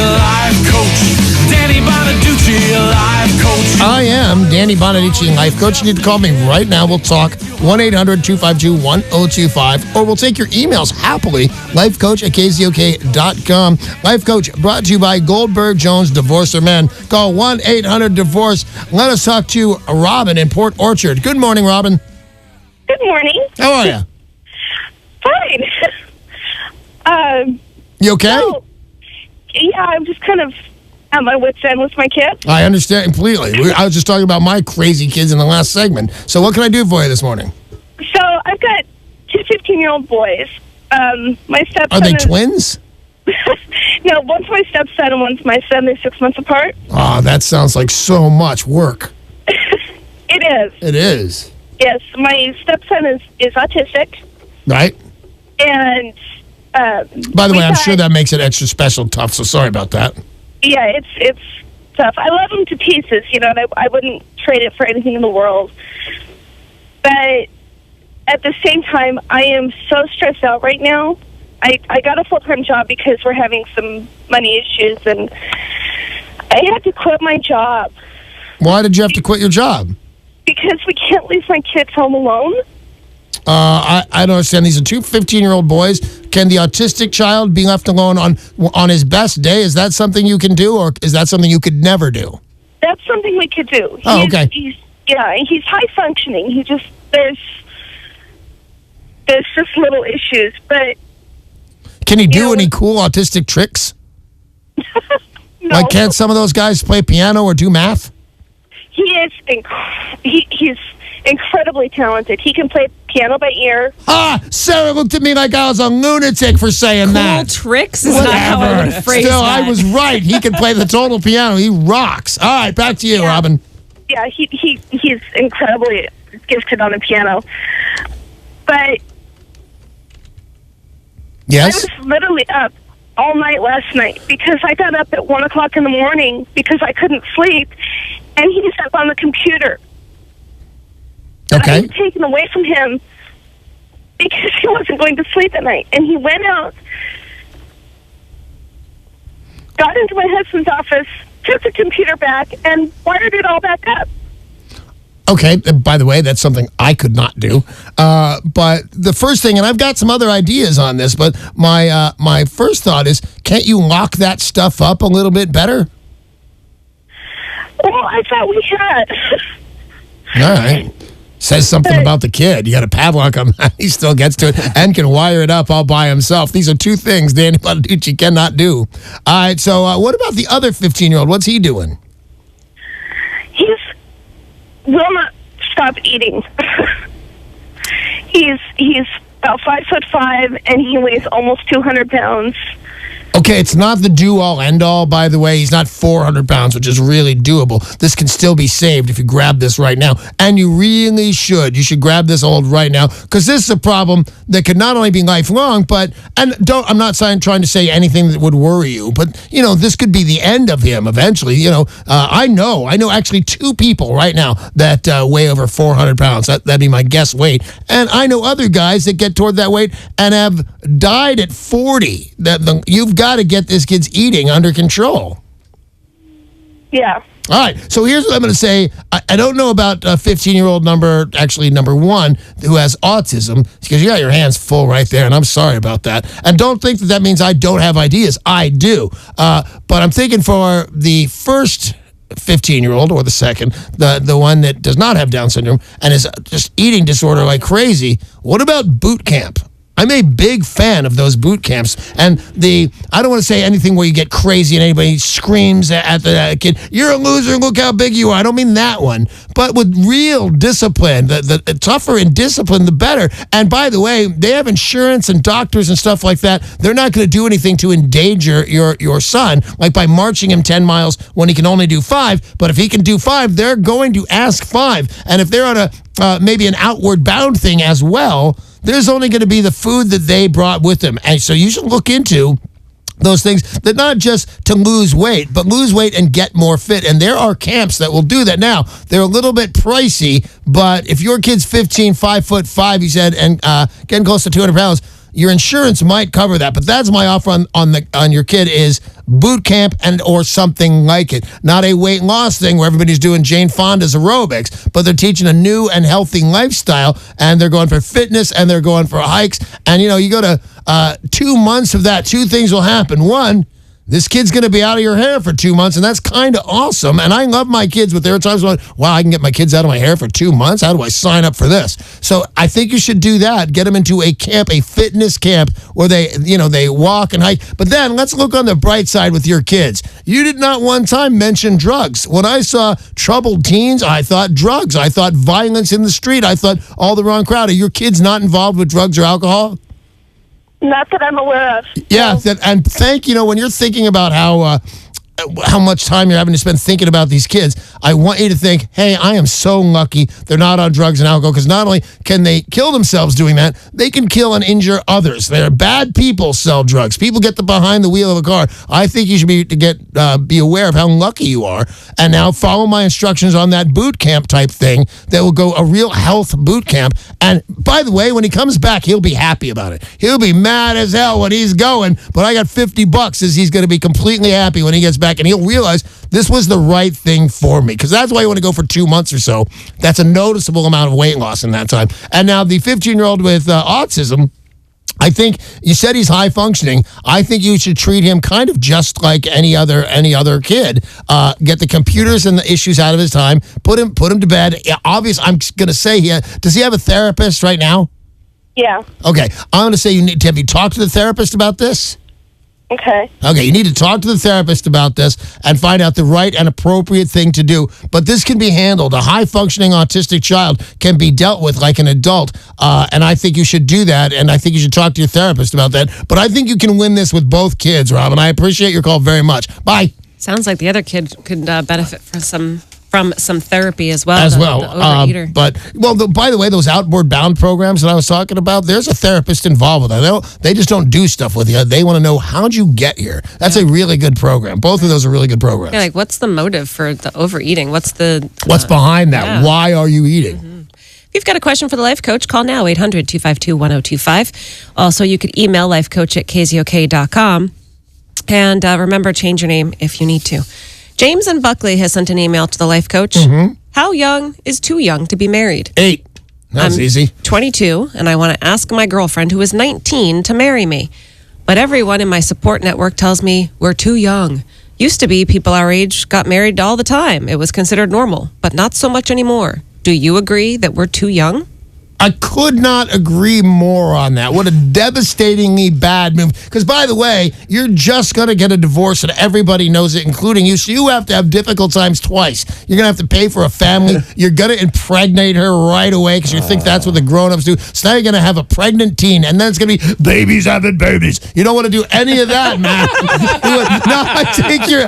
life coach. Danny Bonaduce, life coach. I am Danny Bonaduce, life coach. You need to call me right now. We'll talk 1-800-252-1025, or we'll take your emails happily. Lifecoach@KZOK.com. Life Coach brought to you by Goldberg Jones Divorcer Men. Call 1-800-DIVORCE. Let us talk to Robin in Port Orchard. Good morning, Robin. Good morning. How are you? Fine. You okay? So, yeah, I'm just kind of at my wit's end with my kids. I understand completely. I was just talking about my crazy kids in the last segment. So what can I do for you this morning? So I've got two 15-year-old boys. My stepson Are they twins? No, one's my stepson and one's my son. They're 6 months apart. Oh, that sounds like so much work. It is. It is. Yes, my stepson is autistic. Right? And by the way, I'm sure that makes it extra special tough, so sorry about that. Yeah, it's tough. I love him to pieces, and I wouldn't trade it for anything in the world. But at the same time, I am so stressed out right now. I got a full-time job because we're having some money issues, and I had to quit my job. Why did you have to quit your job? Because we can't leave my kids home alone. I don't understand. These are two 15-year-old boys. Can the autistic child be left alone on his best day? Is that something you can do, or is that something you could never do? That's something we could do. Okay. He's high functioning. There's just little issues, but can he do any cool autistic tricks? No. Like, can't some of those guys play piano or do math? He is he's incredibly talented. He can play piano by ear. Sarah looked at me like I was a lunatic for saying that. Cool tricks is not how I would phrase Still, that. I was right. He can play the total piano. He rocks. All right, back to you, Robin. Yeah, he's incredibly gifted on the piano. But yes, I was literally up all night last night because I got up at 1 o'clock in the morning because I couldn't sleep, and he's up on the computer. Okay. I was taken away from him because he wasn't going to sleep at night. And he went out, got into my husband's office, took the computer back, and wired it all back up. Okay, by the way, that's something I could not do. But the first thing, and I've got some other ideas on this, but my first thought is, can't you lock that stuff up a little bit better? Well, I thought we had. All right. Says something about the kid. You got a padlock on that. He still gets to it and can wire it up all by himself. These are two things Danny Bonaduce cannot do. All right, so what about the other 15-year-old? What's he doing? He will not stop eating. He's about 5'5", and he weighs almost 200 pounds. Okay, it's not the do-all, end-all, by the way. He's not 400 pounds, which is really doable. This can still be saved if you grab this right now. And you really should. You should grab this old right now, because this is a problem that could not only be lifelong, I'm not trying to say anything that would worry you, but, this could be the end of him eventually. I know actually two people right now that weigh over 400 pounds. That'd be my guess weight. And I know other guys that get toward that weight and have died at 40. You've got to get this kid's eating under control. Yeah. All right, so here's what I'm going to say. I don't know about 15-year-old number one, who has autism, because you got your hands full right there, and I'm sorry about that. And don't think that means I don't have ideas. I do. But I'm thinking for the first 15-year-old, or the second, the one that does not have Down syndrome and is just eating disorder like crazy, what about boot camp? I'm a big fan of those boot camps. And I don't want to say anything where you get crazy and anybody screams at the kid, you're a loser, look how big you are. I don't mean that one. But with real discipline, the tougher in discipline, the better. And by the way, they have insurance and doctors and stuff like that. They're not going to do anything to endanger your son, like by marching him 10 miles when he can only do 5. But if he can do 5, they're going to ask 5. And if they're on a maybe an outward bound thing as well, there's only going to be the food that they brought with them. And so you should look into those things, that not just to lose weight, but lose weight and get more fit. And there are camps that will do that. Now, they're a little bit pricey, but if your kid's 15, 5'5", you said, and getting close to 200 pounds, your insurance might cover that. But that's my offer on your kid is boot camp and or something like it. Not a weight loss thing where everybody's doing Jane Fonda's aerobics, but they're teaching a new and healthy lifestyle, and they're going for fitness, and they're going for hikes. And, you go to 2 months of that, two things will happen. One, this kid's going to be out of your hair for 2 months, and that's kind of awesome. And I love my kids, but there are times when, wow, I can get my kids out of my hair for 2 months. How do I sign up for this? So I think you should do that. Get them into a camp, a fitness camp, where they walk and hike. But then let's look on the bright side with your kids. You did not one time mention drugs. When I saw troubled teens, I thought drugs. I thought violence in the street. I thought all the wrong crowd. Are your kids not involved with drugs or alcohol? Not that I'm aware of. Yeah, and when you're thinking about how much time you're having to spend thinking about these kids, I want you to think, hey, I am so lucky they're not on drugs and alcohol, because not only can they kill themselves doing that, they can kill and injure others. They're bad people sell drugs. People get behind the wheel of a car. I think you should be aware of how lucky you are. And now follow my instructions on that boot camp type thing that will go a real health boot camp. And by the way, when he comes back, he'll be happy about it. He'll be mad as hell when he's going, but I got $50 as he's going to be completely happy when he gets back. And he'll realize this was the right thing for me, because that's why you want to go for 2 months or so. That's a noticeable amount of weight loss in that time. And now the 15-year-old with autism, I think you said he's high functioning. I think you should treat him kind of just like any other kid. Get the computers and the issues out of his time. Put him to bed. Yeah, obviously, I'm going to say does he have a therapist right now? Yeah. Okay, I'm going to say have you talked to the therapist about this? Okay, you need to talk to the therapist about this and find out the right and appropriate thing to do. But this can be handled. A high-functioning autistic child can be dealt with like an adult, and I think you should do that, and I think you should talk to your therapist about that. But I think you can win this with both kids, Rob, and I appreciate your call very much. Bye. Sounds like the other kid could benefit from some therapy as well. The overeater. By the way, those Outward Bound programs that I was talking about, there's a therapist involved with that. They just don't do stuff with you. They want to know, how'd you get here? That's a really good program. Both of those are really good programs. Yeah, like, what's the motive for the overeating? What's behind that? Yeah. Why are you eating? Mm-hmm. If you've got a question for the Life Coach, call now, 800-252-1025. Also, you could email lifecoach@kzok.com. And remember, change your name if you need to. James in Buckley has sent an email to the Life Coach. Mm-hmm. How young is too young to be married? 8. That's easy. 22, and I want to ask my girlfriend, who is 19, to marry me. But everyone in my support network tells me we're too young. Used to be people our age got married all the time. It was considered normal, but not so much anymore. Do you agree that we're too young? I could not agree more on that. What a devastatingly bad move. Because, by the way, you're just going to get a divorce, and everybody knows it, including you. So you have to have difficult times twice. You're going to have to pay for a family. You're going to impregnate her right away because you think that's what the grown-ups do. So now you're going to have a pregnant teen, and then it's going to be babies having babies. You don't want to do any of that, man. No,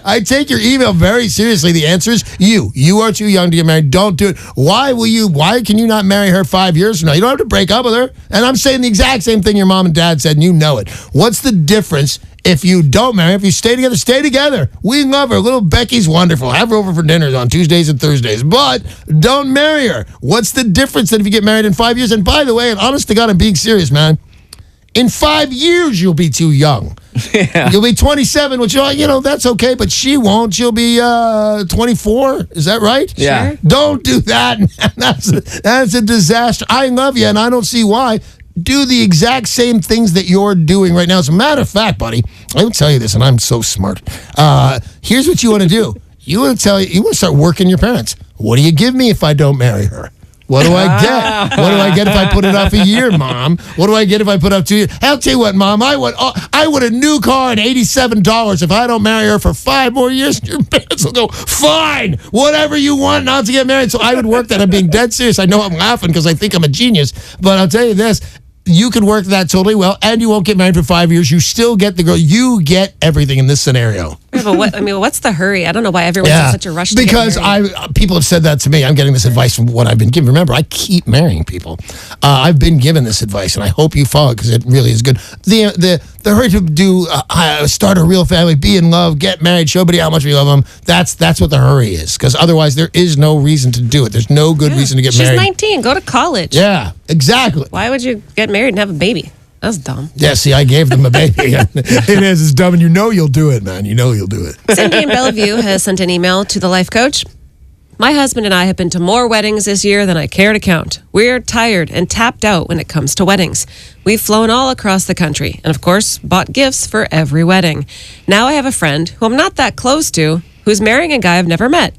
I take your email very seriously. The answer is you. You are too young to get married. Don't do it. Why can you not marry her 5 years? No, you don't have to break up with her. And I'm saying the exact same thing your mom and dad said, and you know it. What's the difference if you don't marry? If you stay together, stay together. We love her. Little Becky's wonderful. Have her over for dinners on Tuesdays and Thursdays. But don't marry her. What's the difference that if you get married in 5 years? And by the way, and honest to God, I'm being serious, man. In 5 years, you'll be too young. Yeah. You'll be 27, which, that's okay, but she won't. She'll be 24. Is that right? Yeah. Sure. Don't do that. That's a disaster. I love you, and I don't see why. Do the exact same things that you're doing right now. As a matter of fact, buddy, I will tell you this, and I'm so smart. Here's what you want to do. You want to start working your parents. What do you give me if I don't marry her? What do I get? What do I get if I put it off a year, Mom? What do I get if I put up 2 years? I'll tell you what, Mom. I want a new car and $87 if I don't marry her for 5 more years. Your parents will go, fine, whatever you want not to get married. So I would work that. I'm being dead serious. I know I'm laughing because I think I'm a genius. But I'll tell you this. You can work that totally well, and you won't get married for 5 years. You still get the girl. You get everything in this scenario. Yeah, but what's the hurry? I don't know why everyone's in such a rush to get married. People have said that to me. I'm getting this advice from what I've been given. Remember, I keep marrying people. I've been given this advice, and I hope you follow it because it really is good. The hurry to start a real family, be in love, get married, show everybody how much we love them. That's what the hurry is. Because otherwise, there is no reason to do it. There's no good reason to get married. She's 19. Go to college. Yeah, exactly. Why would you get married and have a baby? That's dumb. Yeah, see, I gave them a baby. It is. It's dumb, and you know you'll do it, man. You know you'll do it. Cindy in Bellevue has sent an email to the life coach. My husband and I have been to more weddings this year than I care to count. We're tired and tapped out when it comes to weddings. We've flown all across the country and, of course, bought gifts for every wedding. Now I have a friend who I'm not that close to who's marrying a guy I've never met.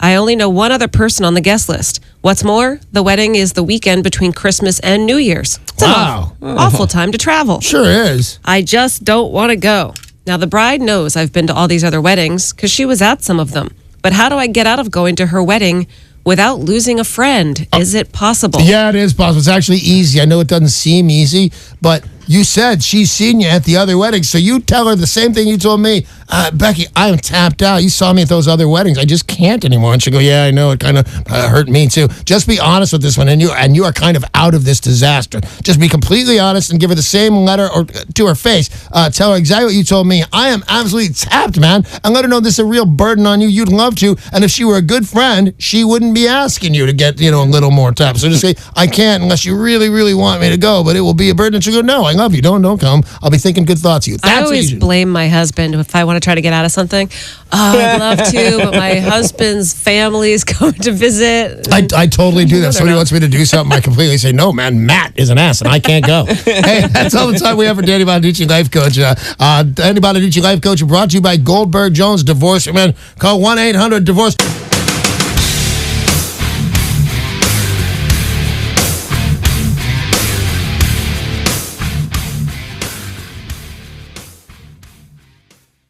I only know one other person on the guest list. What's more, the wedding is the weekend between Christmas and New Year's. It's Wow. an awful time to travel. Sure is. I just don't want to go. Now, the bride knows I've been to all these other weddings because she was at some of them. But how do I get out of going to her wedding without losing a friend? Is it possible? Yeah, it is possible. It's actually easy. I know it doesn't seem easy, but you said she's seen you at the other weddings, so you tell her the same thing you told me. Becky, I am tapped out. You saw me at those other weddings. I just can't anymore. And she'll go, yeah, I know. It kind of hurt me too. Just be honest with this one, and you are kind of out of this disaster. Just be completely honest and give her the same letter or to her face. Tell her exactly what you told me. I am absolutely tapped, man, and let her know this is a real burden on you. You'd love to, and if she were a good friend, she wouldn't be asking you to get a little more tapped. So just say, I can't unless you really, really want me to go, but it will be a burden. And she'll go, no, I love you. Don't come. I'll be thinking good thoughts of you. I always blame my husband if I want to try to get out of something. Oh, I'd love to, but my husband's family is coming to visit. I totally do that. If somebody wants me to do something, I completely say, no, man, Matt is an ass, and I can't go. Hey, that's all the time we have for Danny Bonaduce, Life Coach. Danny Bonaduce, Life Coach, brought to you by Goldberg Jones Divorce. Man, call 1-800-DIVORCE.